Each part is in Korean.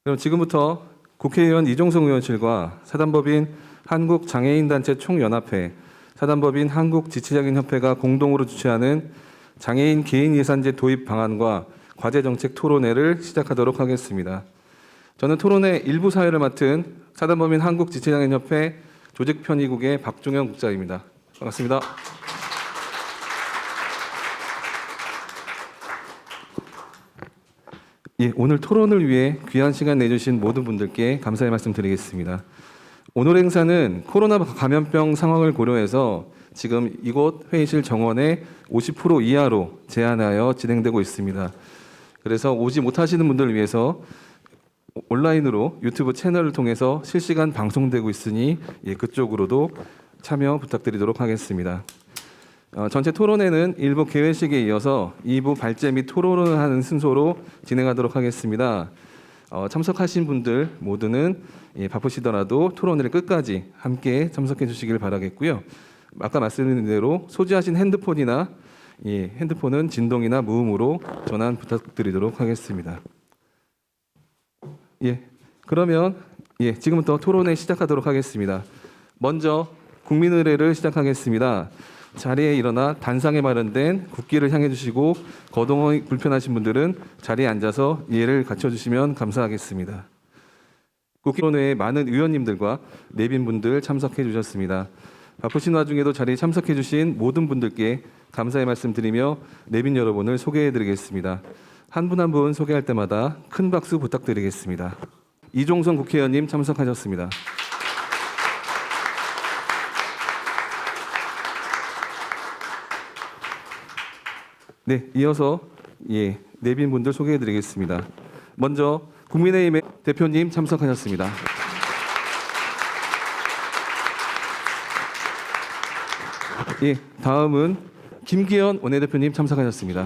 그럼 지금부터 국회의원 이종석 의원실과 사단법인 한국장애인단체 총연합회, 사단법인 한국지체장애인협회가 공동으로 주최하는 장애인 개인 예산제 도입 방안과 과제정책 토론회를 시작하도록 하겠습니다. 저는 토론회 일부 사회를 맡은 사단법인 한국지체장애인협회 조직편의국의 박종현 국장입니다. 반갑습니다. 예, 오늘 토론을 위해 귀한 시간 내주신 모든 분들께 감사의 말씀 드리겠습니다. 오늘 행사는 코로나 감염병 상황을 고려해서 지금 이곳 회의실 정원의 50% 이하로 제한하여 진행되고 있습니다. 그래서 오지 못하시는 분들을 위해서 온라인으로 유튜브 채널을 통해서 실시간 방송되고 있으니 그쪽으로도 참여 부탁드리도록 하겠습니다. 전체 토론회는 1부 개회식에 이어서 2부 발제 및 토론을 하는 순서로 진행하도록 하겠습니다. 참석하신 분들 모두는 바쁘시더라도 토론회를 끝까지 함께 참석해 주시길 바라겠고요. 아까 말씀드린 대로 소지하신 핸드폰은 진동이나 무음으로 전환 부탁드리도록 하겠습니다. 그러면 지금부터 토론회 시작하도록 하겠습니다. 먼저 국민의례를 시작하겠습니다. 자리에 일어나 단상에 마련된 국기를 향해 주시고 거동이 불편하신 분들은 자리에 앉아서 예를 갖춰주시면 감사하겠습니다. 국회의원회에 많은 의원님들과 내빈분들 참석해 주셨습니다. 바쁘신 와중에도 자리에 참석해 주신 모든 분들께 감사의 말씀 드리며 내빈 여러분을 소개해 드리겠습니다. 한 분 한 분 소개할 때마다 큰 박수 부탁드리겠습니다. 이종성 국회의원님 참석하셨습니다. 네, 이어서 내빈 분들 소개해 드리겠습니다. 먼저 국민의힘의 대표님 참석하셨습니다. 다음은 김기현 원내대표님 참석하셨습니다.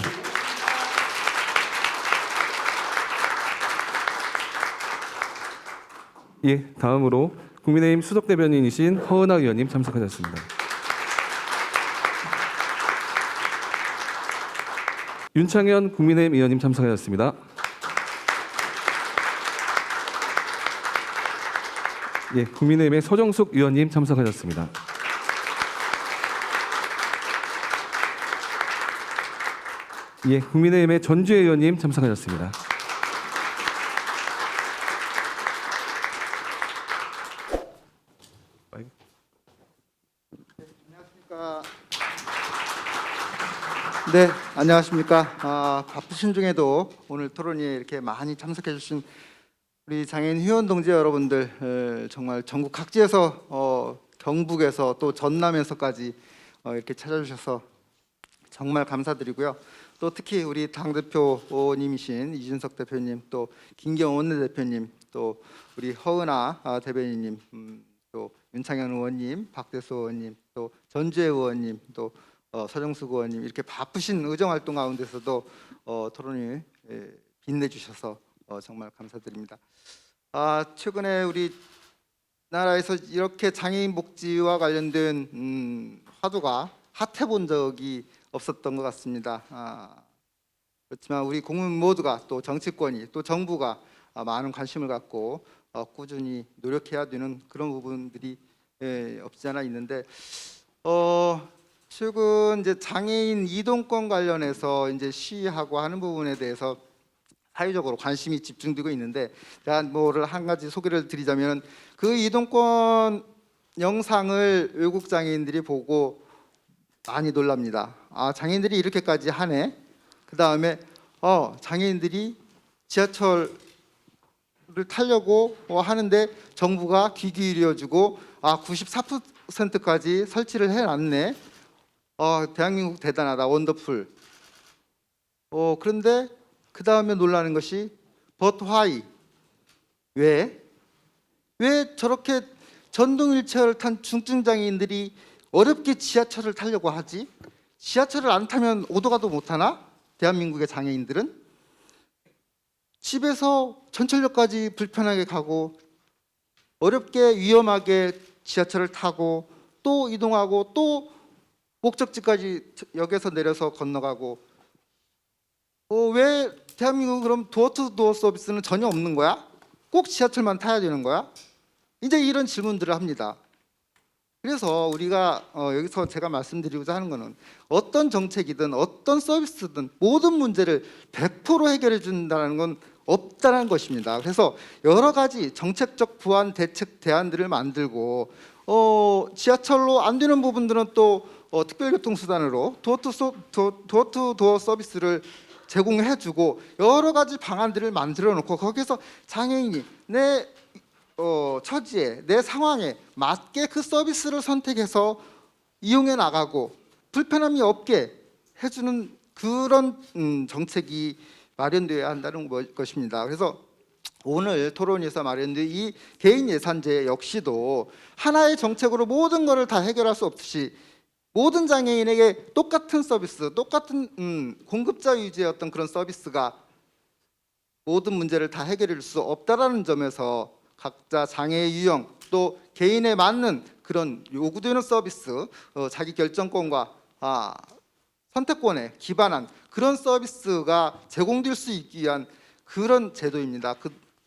다음으로 국민의힘 수석대변인이신 허은하 의원님 참석하셨습니다. 윤창현 국민의힘 의원님 참석하셨습니다. 국민의힘의 서정숙 의원님 참석하셨습니다. 국민의힘의 전주혜 의원님 참석하셨습니다. 네, 안녕하십니까. 바쁘신 중에도 오늘 토론회에 이렇게 많이 참석해 주신 우리 장애인 회원 동지 여러분들, 정말 전국 각지에서 경북에서 또 전남에서까지 이렇게 찾아주셔서 정말 감사드리고요. 또 특히 우리 당대표님이신 이준석 대표님, 또 김기현 원내대표님, 또 우리 허은하 대변인님, 또 윤창현 의원님, 박대수 의원님, 또 전주혜 의원님, 또 서정숙 의원님, 이렇게 바쁘신 의정활동 가운데서도 토론을 빛내주셔서 정말 감사드립니다. 최근에 우리 나라에서 이렇게 장애인 복지와 관련된 화두가 핫해본 적이 없었던 것 같습니다. 그렇지만 우리 국민 모두가, 또 정치권이, 또 정부가 많은 관심을 갖고 꾸준히 노력해야 되는 그런 부분들이 없지 않아 있는데, 최근 이제 장애인 이동권 관련해서 이제 시위하고 하는 부분에 대해서 사회적으로 관심이 집중되고 있는데, 제가 뭐를 한 가지 소개를 드리자면, 그 이동권 영상을 외국 장애인들이 보고 많이 놀랍니다. 장애인들이 이렇게까지 하네. 그 다음에 장애인들이 지하철을 타려고 하는데 정부가 귀 기울여주고 94%까지 설치를 해놨네. 대한민국 대단하다, 원더풀. 그런데 그 다음에 놀라는 것이 But why? 왜 저렇게 전동 휠체어를 탄 중증 장애인들이 어렵게 지하철을 타려고 하지? 지하철을 안 타면 오도 가도 못 하나? 대한민국의 장애인들은 집에서 전철역까지 불편하게 가고 어렵게 위험하게 지하철을 타고 또 이동하고 또 목적지까지 역에서 내려서 건너가고, 왜 대한민국은 그럼 도어 투 도어 서비스는 전혀 없는 거야? 꼭 지하철만 타야 되는 거야? 이제 이런 질문들을 합니다. 그래서 우리가 여기서 제가 말씀드리고자 하는 것은 어떤 정책이든 어떤 서비스든 모든 문제를 100% 해결해 준다는 건 없다는 것입니다. 그래서 여러 가지 정책적 보완 대책 대안들을 만들고 지하철로 안 되는 부분들은 또 특별교통수단으로 도어투도어 서비스를 제공해주고 여러 가지 방안들을 만들어 놓고 거기서 장애인이 내 처지에 내 상황에 맞게 그 서비스를 선택해서 이용해 나가고 불편함이 없게 해주는 그런 정책이 마련되어야 한다는 것입니다. 그래서 오늘 토론에서 마련된 이 개인 예산제 역시도 하나의 정책으로 모든 것을 다 해결할 수 없듯이 모든 장애인에게 똑같은 서비스, 똑같은 공급자 위주의 어떤 그런 서비스가 모든 문제를 다 해결할 수 없다라는 점에서 각자 장애의 유형 또 개인에 맞는 그런 요구되는 서비스, 자기 결정권과 선택권에 기반한 그런 서비스가 제공될 수 있기 위한 그런 제도입니다.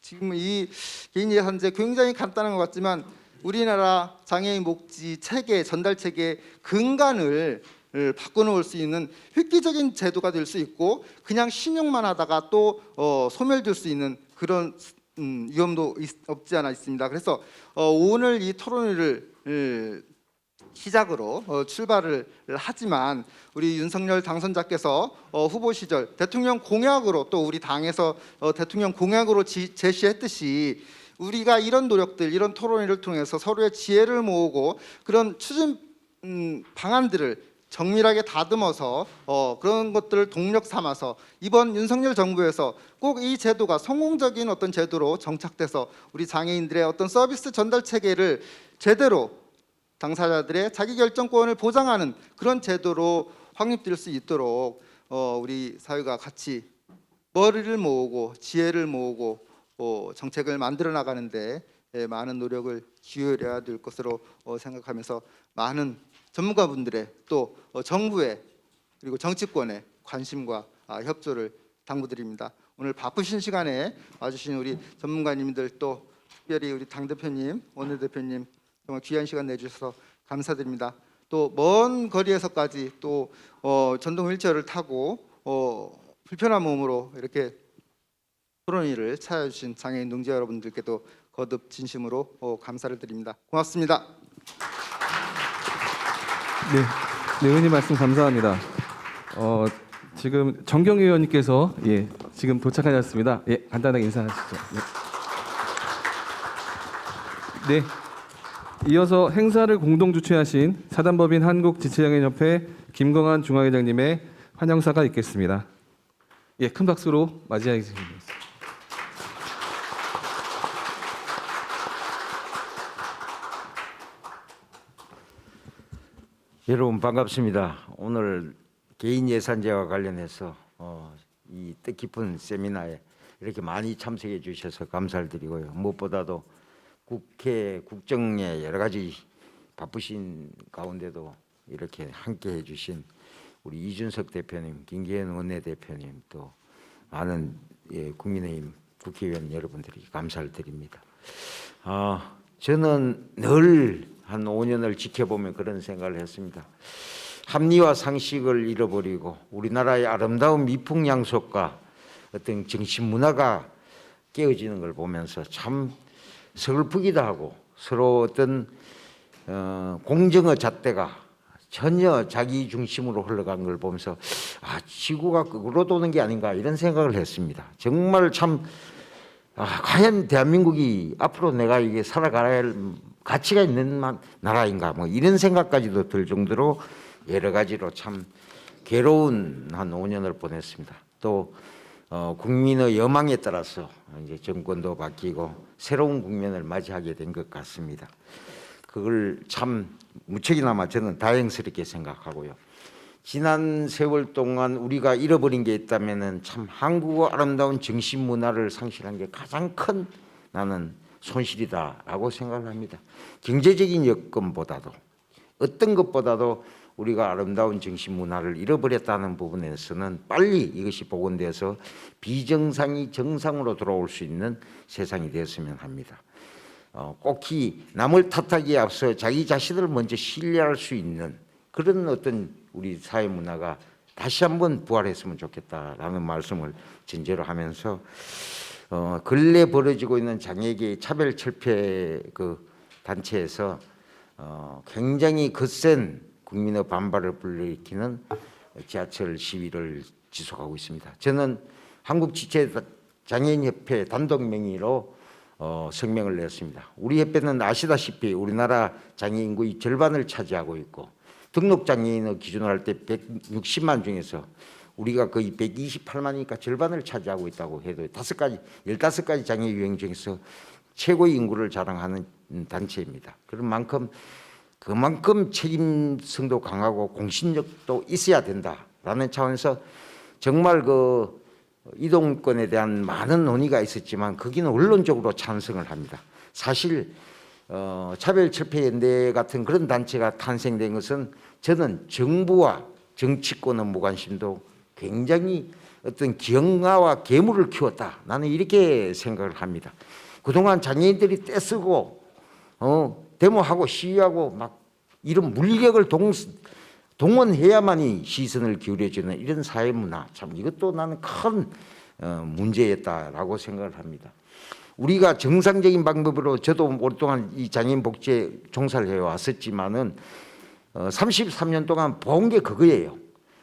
지금 이 개인 예산제 굉장히 간단한 것 같지만 우리나라 장애인 복지 체계 전달 체계의 근간을 바꿔놓을 수 있는 획기적인 제도가 될 수 있고 그냥 신용만 하다가 또 소멸될 수 있는 그런 위험도 없지 않아 있습니다. 그래서 오늘 이 토론회를 시작으로 출발을 하지만 우리 윤석열 당선자께서 후보 시절 대통령 공약으로 또 우리 당에서 대통령 공약으로 제시했듯이 우리가 이런 노력들, 이런 토론회를 통해서 서로의 지혜를 모으고 그런 추진 방안들을 정밀하게 다듬어서 그런 것들을 동력 삼아서 이번 윤석열 정부에서 꼭 이 제도가 성공적인 어떤 제도로 정착돼서 우리 장애인들의 어떤 서비스 전달 체계를 제대로 당사자들의 자기결정권을 보장하는 그런 제도로 확립될 수 있도록 우리 사회가 같이 머리를 모으고 지혜를 모으고 정책을 만들어 나가는데 많은 노력을 기울여야 될 것으로 생각하면서 많은 전문가분들의 또 정부의 그리고 정치권의 관심과 협조를 당부드립니다. 오늘 바쁘신 시간에 와주신 우리 전문가님들 또 특별히 우리 당대표님, 원내대표님 정말 귀한 시간 내주셔서 감사드립니다. 또 먼 거리에서까지 또 전동 휠체어를 타고 불편한 몸으로 이렇게 토론회를 찾아주신 장애인 동지 여러분들께도 거듭 진심으로 감사를 드립니다. 고맙습니다. 네, 네, 의원님 말씀 감사합니다. 지금 정경 의원님께서 지금 도착하셨습니다. 간단하게 인사하시죠. 네. 이어서 행사를 공동 주최하신 사단법인 한국지체장애인협회 김광한 중앙회장님의 환영사가 있겠습니다. 큰 박수로 맞이하겠습니다. 여러분 반갑습니다. 오늘 개인 예산제와 관련해서 이 뜻깊은 세미나에 이렇게 많이 참석해 주셔서 감사를 드리고요. 무엇보다도 국회 국정에 여러 가지 바쁘신 가운데도 이렇게 함께 해주신 우리 이준석 대표님, 김기현 원내대표님 또 많은 국민의힘 국회의원 여러분들이 감사를 드립니다. 저는 늘 한 5년을 지켜보면 그런 생각을 했습니다. 합리와 상식을 잃어버리고 우리나라의 아름다운 미풍양속과 어떤 정신 문화가 깨어지는 걸 보면서 참 서글프기도 하고 서로 어떤 공정의 잣대가 전혀 자기 중심으로 흘러간 걸 보면서 지구가 거꾸로 도는 게 아닌가 이런 생각을 했습니다. 정말 참 과연 대한민국이 앞으로 내가 이게 살아가야 할 가치가 있는 나라인가 뭐 이런 생각까지도 들 정도로 여러 가지로 참 괴로운 한 5년을 보냈습니다. 또 국민의 여망에 따라서 이제 정권도 바뀌고 새로운 국면을 맞이하게 된 것 같습니다. 그걸 참 무척이나마 저는 다행스럽게 생각하고요. 지난 세월 동안 우리가 잃어버린 게 있다면은 참 한국의 아름다운 정신 문화를 상실한 게 가장 큰 나는 손실이다라고 생각을 합니다. 경제적인 여건보다도 어떤 것보다도 우리가 아름다운 정신 문화를 잃어버렸다는 부분에서는 빨리 이것이 복원돼서 비정상이 정상으로 돌아올 수 있는 세상이 되었으면 합니다. 꼭히 남을 탓하기에 앞서 자기 자신을 먼저 신뢰할 수 있는 그런 어떤 우리 사회 문화가 다시 한번 부활했으면 좋겠다라는 말씀을 전제로 하면서 근래 벌어지고 있는 장애계의 차별 철폐 그 단체에서 굉장히 거센 국민의 반발을 불러일으키는 지하철 시위를 지속하고 있습니다. 저는 한국지체장애인협회 단독 명의로 성명을 냈습니다. 우리 협회는 아시다시피 우리나라 장애 인구의 절반을 차지하고 있고 등록 장애인을 기준으로 할 때 160만 중에서 우리가 거의 128만이니까 절반을 차지하고 있다고 해도 15가지 장애 유형 중에서 최고의 인구를 자랑하는 단체입니다. 그만큼 책임성도 강하고 공신력도 있어야 된다라는 차원에서 정말 그 이동권에 대한 많은 논의가 있었지만 거기는 원론적으로 찬성을 합니다. 사실 차별철폐연대 같은 그런 단체가 탄생된 것은 저는 정부와 정치권의 무관심도 굉장히 어떤 기형아와 괴물을 키웠다. 나는 이렇게 생각을 합니다. 그동안 장애인들이 떼쓰고 데모하고 시위하고 막 이런 물리력을 동원해야만이 시선을 기울여주는 이런 사회 문화, 참 이것도 나는 큰 문제였다라고 생각을 합니다. 우리가 정상적인 방법으로 저도 오랫동안 이 장애인 복지에 종사를 해왔었지만은 33년 동안 본 게 그거예요.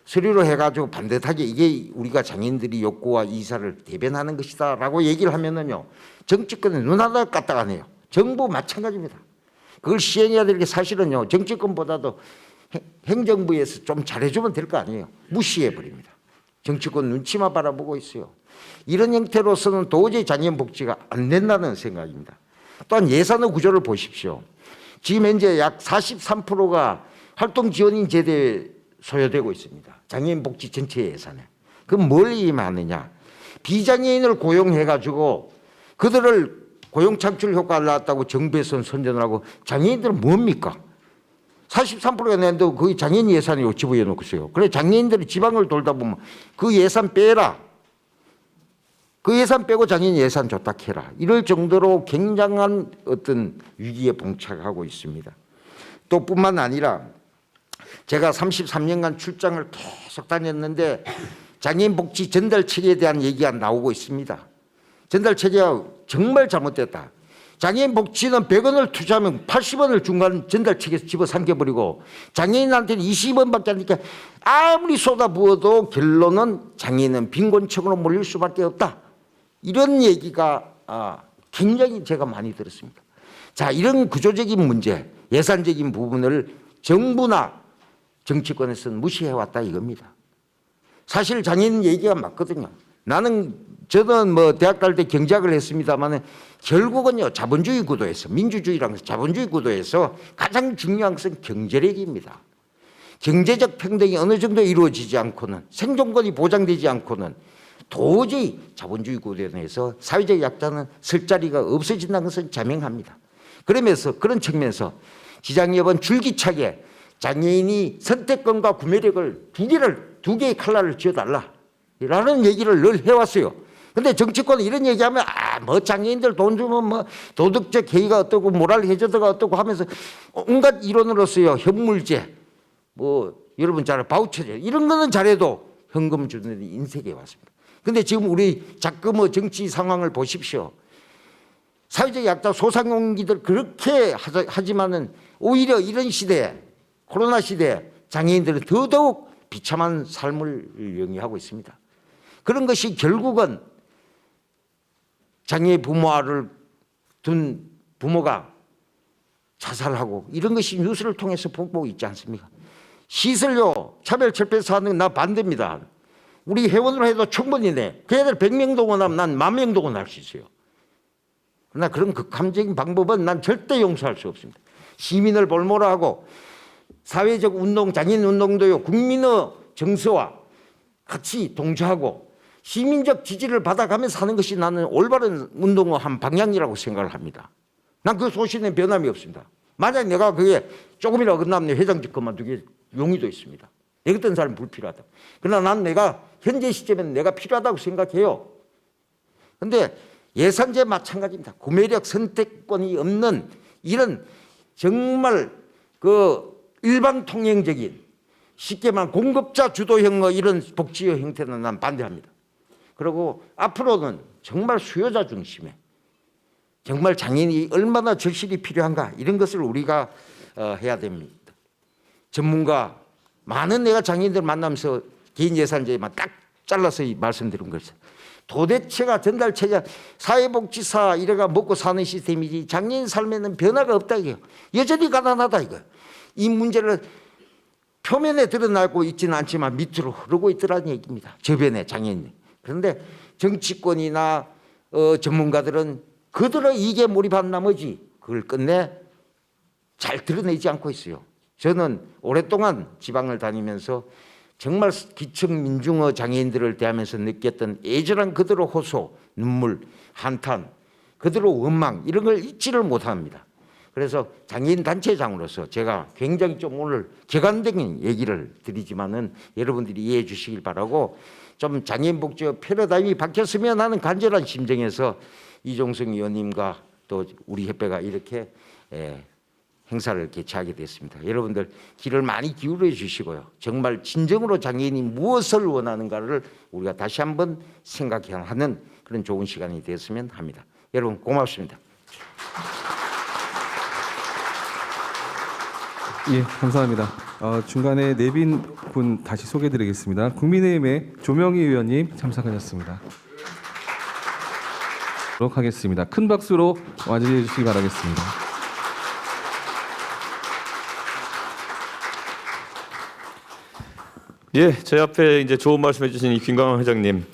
서류로 해가지고 반듯하게 이게 우리가 장애인들이 욕구와 이사를 대변하는 것이다라고 얘기를 하면은요 정치권에 눈 하나 까딱 안 해요. 정부 마찬가지입니다. 그걸 시행해야 될 게 사실은요 정치권보다도 행정부에서 좀 잘해주면 될 거 아니에요. 무시해 버립니다. 정치권 눈치만 바라보고 있어요. 이런 형태로서는 도저히 장애인 복지가 안 된다는 생각입니다. 또한 예산의 구조를 보십시오. 지금 현재 약 43%가 활동 지원인 제도에 소요되고 있습니다. 장애인 복지 전체 예산에. 그럼 뭘 의미하느냐? 비장애인을 고용해가지고 그들을 고용 창출 효과를 낳았다고 정부에서는 선전을 하고 장애인들은 뭡니까? 43%가 내는데 거의 장애인 예산이 집어넣어 놓고 있어요. 그래 장애인들이 지방을 돌다 보면 그 예산 빼라. 그 예산 빼고 장애인 예산 줬다 해라. 이럴 정도로 굉장한 어떤 위기에 봉착하고 있습니다. 또 뿐만 아니라 제가 33년간 출장을 계속 다녔는데 장애인 복지 전달 체계에 대한 얘기가 나오고 있습니다. 전달 체계가 정말 잘못됐다. 장애인 복지는 100원을 투자하면 80원을 중간 전달 체계에서 집어삼켜버리고 장애인한테는 20원밖에 안 되니까 아무리 쏟아부어도 결론은 장애인은 빈곤층으로 몰릴 수밖에 없다. 이런 얘기가 굉장히 제가 많이 들었습니다. 자, 이런 구조적인 문제, 예산적인 부분을 정부나 정치권에서는 무시해왔다 이겁니다. 사실 장애인 얘기가 맞거든요. 저는 뭐 대학 갈 때 경제학을 했습니다만 결국은요 자본주의 구도에서 민주주의랑 자본주의 구도에서 가장 중요한 것은 경제력입니다. 경제적 평등이 어느 정도 이루어지지 않고는 생존권이 보장되지 않고는 도저히 자본주의 구도에 대해서 사회적 약자는 설 자리가 없어진다는 것은 자명합니다. 그러면서 그런 측면에서 지장협은 줄기차게 장애인이 선택권과 구매력을 두 개의 칼날을 쥐어달라라는 얘기를 늘 해왔어요. 근데 정치권은 이런 얘기하면 뭐 장애인들 돈 주면 뭐 도덕적 해이가 어떻고 모랄 해저드가 어떻고 하면서 온갖 이론으로서요 현물제 뭐 여러분 잘 바우처제 이런 거는 잘해도 현금 주는 인색에 왔습니다. 근데 지금 우리 자꾸 뭐 정치 상황을 보십시오. 사회적 약자 소상공인들 그렇게 하지만은 오히려 이런 시대에 코로나 시대에 장애인들은 더더욱 비참한 삶을 영위하고 있습니다. 그런 것이 결국은 장애 부모를 둔 부모가 자살하고 이런 것이 뉴스를 통해서 보고 있지 않습니까? 시설료 차별철폐 사는 나 반대입니다. 우리 회원으로 해도 충분히네. 그 애들 100명 동원하면 난 10,000명 동원할 수 있어요. 그러나 그런 극함적인 방법은 난 절대 용서할 수 없습니다. 시민을 볼모로하고 사회적 운동, 장애인 운동도요 국민의 정서와 같이 동조하고 시민적 지지를 받아가면서 하는 것이 나는 올바른 운동의 한 방향이라고 생각을 합니다. 난 그 소신에 변함이 없습니다. 만약 내가 그게 조금이라도 어긋나면 회장직 그만두게 용의도 있습니다. 내 같은 사람이 불필요하다. 그러나 난 내가 현재 시점에는 내가 필요하다고 생각해요. 그런데 예산제 마찬가지입니다. 구매력 선택권이 없는 이런 정말 그 일방통행적인 쉽게 말하면 공급자 주도형의 이런 복지의 형태는 난 반대합니다. 그리고 앞으로는 정말 수요자 중심에 정말 장애인이 얼마나 절실히 필요한가 이런 것을 우리가 해야 됩니다. 전문가 많은 내가 장애인들 만나면서 개인 예산제만 딱 잘라서 말씀드린 것이죠. 도대체가 전달체제 사회복지사 이래가 먹고 사는 시스템이지 장애인 삶에는 변화가 없다 이거예요. 여전히 가난하다 이거예요. 이 문제를 표면에 드러나고 있지는 않지만 밑으로 흐르고 있더라는 얘기입니다. 저변에 장애인이. 그런데 정치권이나 전문가들은 그들의 이익에 몰입한 나머지 그걸 끝내 잘 드러내지 않고 있어요. 저는 오랫동안 지방을 다니면서 정말 기층 민중의 장애인들을 대하면서 느꼈던 애절한 그들의 호소, 눈물, 한탄, 그들의 원망 이런 걸 잊지를 못합니다. 그래서 장애인 단체장으로서 제가 굉장히 좀 오늘 객관적인 얘기를 드리지만은 여러분들이 이해해 주시길 바라고 좀 장애인 복지 패러다임이 바뀌었으면 하는 간절한 심정에서 이종성 의원님과 또 우리 협회가 이렇게 행사를 개최하게 됐습니다. 여러분들 귀를 많이 기울여 주시고요. 정말 진정으로 장애인이 무엇을 원하는가를 우리가 다시 한번 생각하는 그런 좋은 시간이 되었으면 합니다. 여러분 고맙습니다. 예, 감사합니다. 중간에 내빈 분 다시 소개드리겠습니다. 국민의힘의 조명희 의원님 참석하셨습니다. 하겠습니다. 큰 박수로 맞이해 주시기 바라겠습니다. 예, 제 앞에 이제 좋은 말씀해 주신 이 김광환 회장님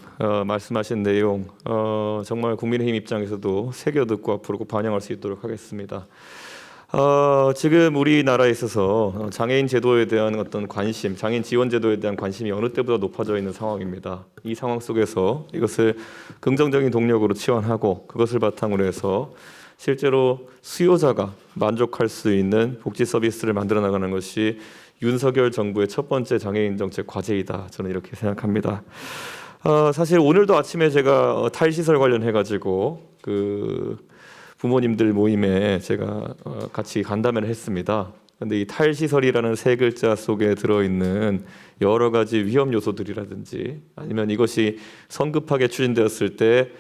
말씀하신 내용 정말 국민의힘 입장에서도 새겨 듣고 앞으로 꼭 반영할 수 있도록 하겠습니다. 지금 우리나라에 있어서 장애인 제도에 대한 어떤 관심, 장애인 지원 제도에 대한 관심이 어느 때보다 높아져 있는 상황입니다. 이 상황 속에서 이것을 긍정적인 동력으로 치환하고 그것을 바탕으로 해서 실제로 수요자가 만족할 수 있는 복지 서비스를 만들어 나가는 것이 윤석열 정부의 첫 번째 장애인 정책 과제이다. 저는 이렇게 생각합니다. 사실 오늘도 아침에 제가 탈시설 관련해 가지고 그 부모님들 모임에 제가 같이 간담회를 했습니다. 그런데 이 탈시설이라는 세 글자 속에 들어있는 여러 가지 위험 요소들이라든지 아니면 이것이 성급하게 추진되었을 때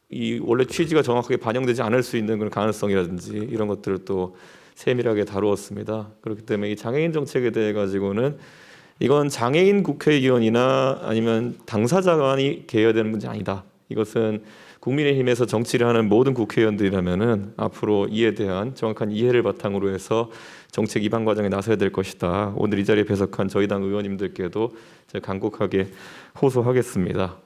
이 원래 취지가 정확하게 반영되지 않을 수 있는 그런 가능성이라든지 이런 것들을 또 세밀하게 다루었습니다. 그렇기 때문에 이 장애인 정책에 대해 가지고는 이건 장애인 국회의원이나 아니면 당사자만이 개해야 되는 문제 아니다. 이것은 국민의힘에서 정치를 하는 모든 국회의원들이라면은 앞으로 이에 대한 정확한 이해를 바탕으로 해서 정책 입안 과정에 나서야 될 것이다. 오늘 이 자리에 배석한 저희 당 의원님들께도 제가 간곡하게 호소하겠습니다.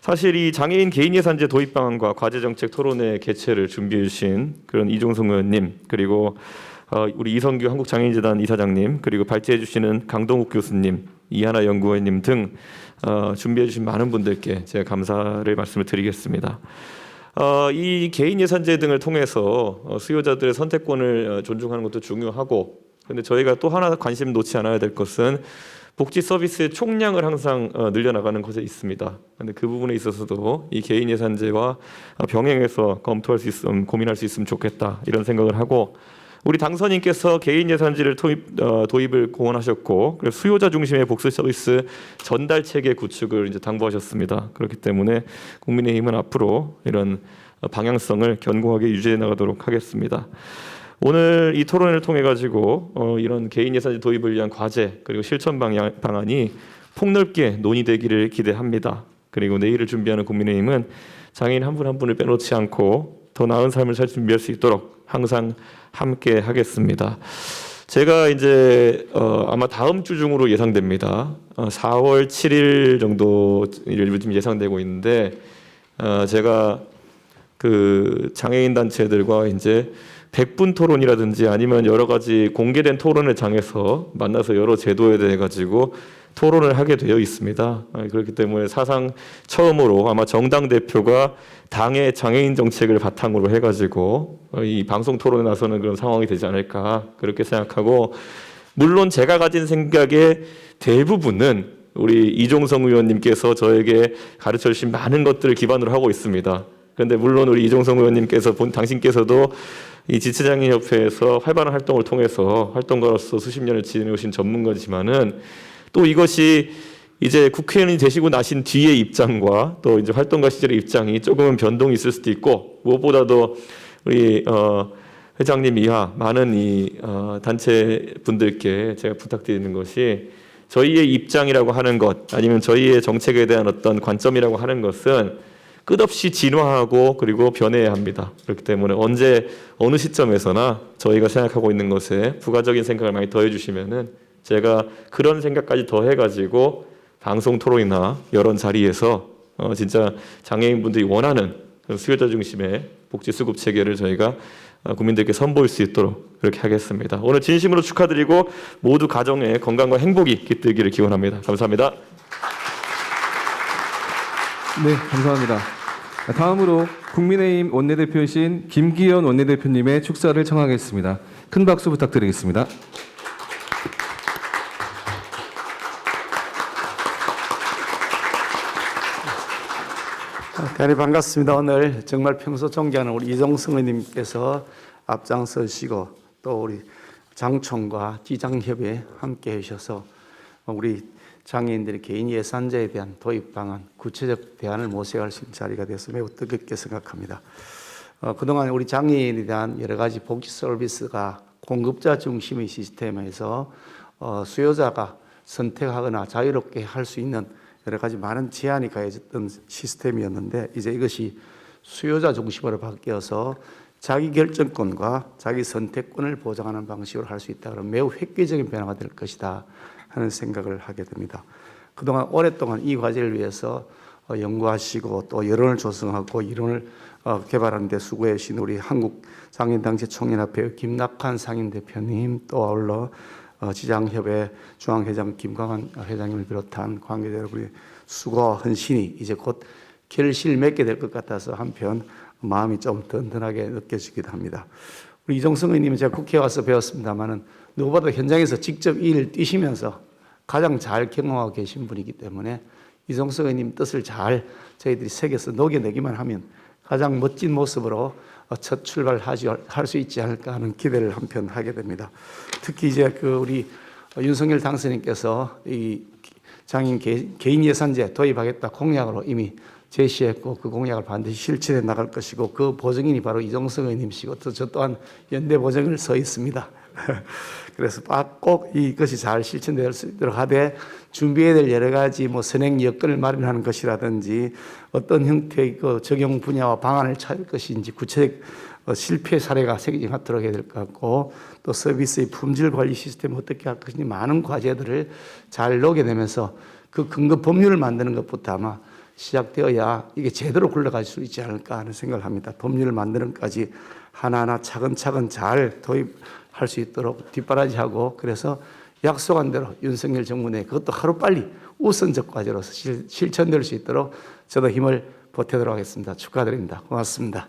사실 이 장애인 개인 예산제 도입 방안과 과제 정책 토론회 개최를 준비해 주신 그런 이종성 의원님 그리고 우리 이성규 한국장애인재단 이사장님 그리고 발제해 주시는 강동욱 교수님 이하나 연구원님 등 준비해 주신 많은 분들께 제가 감사를 말씀을 드리겠습니다. 이 개인 예산제 등을 통해서 수요자들의 선택권을 존중하는 것도 중요하고 그런데 저희가 또 하나 관심 놓지 않아야 될 것은 복지 서비스의 총량을 항상 늘려나가는 것에 있습니다. 그런데 그 부분에 있어서도 이 개인 예산제와 병행해서 검토할 수 있으면 고민할 수 있으면 좋겠다 이런 생각을 하고 우리 당선인께서 개인 예산제를 도입을 공언하셨고 그리고 수요자 중심의 복지 서비스 전달 체계 구축을 이제 당부하셨습니다. 그렇기 때문에 국민의힘은 앞으로 이런 방향성을 견고하게 유지해 나가도록 하겠습니다. 오늘 이 토론을 통해 가지고 이런 개인 예산제 도입을 위한 과제 그리고 실천 방안이 폭넓게 논의되기를 기대합니다. 그리고 내일을 준비하는 국민의힘은 장애인 한 분 한 분을 빼놓지 않고 더 나은 삶을 살 준비할 수 있도록 항상 함께 하겠습니다. 제가 이제 아마 다음 주 중으로 예상됩니다. 4월 7일 정도 요즘 예상되고 있는데 제가 그 장애인 단체들과 이제 100분 토론이라든지 아니면 여러 가지 공개된 토론을 장해서 만나서 여러 제도에 대해 가지고 토론을 하게 되어 있습니다. 그렇기 때문에 사상 처음으로 아마 정당 대표가 당의 장애인 정책을 바탕으로 해가지고 이 방송 토론에 나서는 그런 상황이 되지 않을까 그렇게 생각하고, 물론 제가 가진 생각의 대부분은 우리 이종성 의원님께서 저에게 가르쳐 주신 많은 것들을 기반으로 하고 있습니다. 그런데 물론 우리 이종성 의원님께서 당신께서도 이 지체장애인협회에서 활발한 활동을 통해서 활동가로서 수십 년을 지내오신 전문가지만은 또 이것이 이제 국회의원이 되시고 나신 뒤의 입장과 또 이제 활동가 시절의 입장이 조금은 변동이 있을 수도 있고, 무엇보다도 우리 회장님 이하 많은 이 단체 분들께 제가 부탁드리는 것이, 저희의 입장이라고 하는 것 아니면 저희의 정책에 대한 어떤 관점이라고 하는 것은 끝없이 진화하고 그리고 변해야 합니다. 그렇기 때문에 언제 어느 시점에서나 저희가 생각하고 있는 것에 부가적인 생각을 많이 더해 주시면은 제가 그런 생각까지 더해가지고 방송 토론이나 여러 자리에서 진짜 장애인분들이 원하는 수요자 중심의 복지 수급 체계를 저희가 국민들께 선보일 수 있도록 그렇게 하겠습니다. 오늘 진심으로 축하드리고 모두 가정에 건강과 행복이 깃들기를 기원합니다. 감사합니다. 네, 감사합니다. 다음으로 국민의힘 원내대표이신 김기현 원내대표님의 축사를 청하겠습니다. 큰 박수 부탁드리겠습니다. 대단히 반갑습니다. 오늘 정말 평소 존경하는 우리 이종성 의원님께서 앞장서시고 또 우리 장총과 지장협에 함께 해주셔서 우리 장애인들의 개인 예산제에 대한 도입 방안, 구체적 대안을 모색할 수 있는 자리가 돼서 매우 뜻깊게 생각합니다. 그동안 우리 장애인에 대한 여러 가지 복지 서비스가 공급자 중심의 시스템에서 수요자가 선택하거나 자유롭게 할 수 있는 여러 가지 많은 제한이 가해졌던 시스템이었는데, 이제 이것이 수요자 중심으로 바뀌어서 자기 결정권과 자기 선택권을 보장하는 방식으로 할 수 있다. 그러면 매우 획기적인 변화가 될 것이다 하는 생각을 하게 됩니다. 그동안 오랫동안 이 과제를 위해서 연구하시고 또 여론을 조성하고 이론을 개발하는 데 수고해 주신 우리 한국장애인단체 총연합회 김낙한 상임대표님, 또 아울러 지장협회 중앙회장 김광환 회장님을 비롯한 관계자 여러분의 수고와 헌신이 이제 곧 결실을 맺게 될 것 같아서 한편 마음이 좀 든든하게 느껴지기도 합니다. 우리 이종성 의원님은 제가 국회에 와서 배웠습니다마는 누구보다 현장에서 직접 일을 뛰시면서 가장 잘 경험하고 계신 분이기 때문에 이종성 의원님 뜻을 잘 저희들이 새겨서 녹여내기만 하면 가장 멋진 모습으로 첫 출발할 수 있지 않을까 하는 기대를 한편 하게 됩니다. 특히 이제 우리 윤석열 당선인께서 이 장애인 개인 예산제 도입하겠다 공약으로 이미 제시했고, 그 공약을 반드시 실천해 나갈 것이고, 그 보증인이 바로 이종성 의원님이시고 또 저 또한 연대 보증을 서 있습니다. 그래서 꼭 이것이 잘 실천될 수 있도록 하되, 준비해야 될 여러 가지 선행 여건을 마련하는 것이라든지 어떤 형태의 적용 분야와 방안을 찾을 것인지 구체적 실패 사례가 생기지 않도록 해야 될 것 같고, 또 서비스의 품질 관리 시스템을 어떻게 할 것인지 많은 과제들을 잘 녹여내면서 그 근거 법률을 만드는 것부터 아마 시작되어야 이게 제대로 굴러갈 수 있지 않을까 하는 생각을 합니다. 법률을 만드는 것까지 하나하나 차근차근 잘 도입할 수 있도록 뒷바라지하고, 그래서 약속한 대로 윤석열 정부 내 그것도 하루빨리 우선적 과제로서 실천될 수 있도록 저도 힘을 보태도록 하겠습니다. 축하드립니다. 고맙습니다.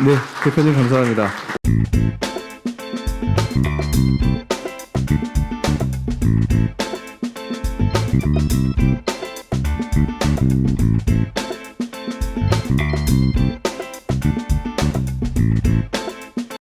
네, 대표님 감사합니다.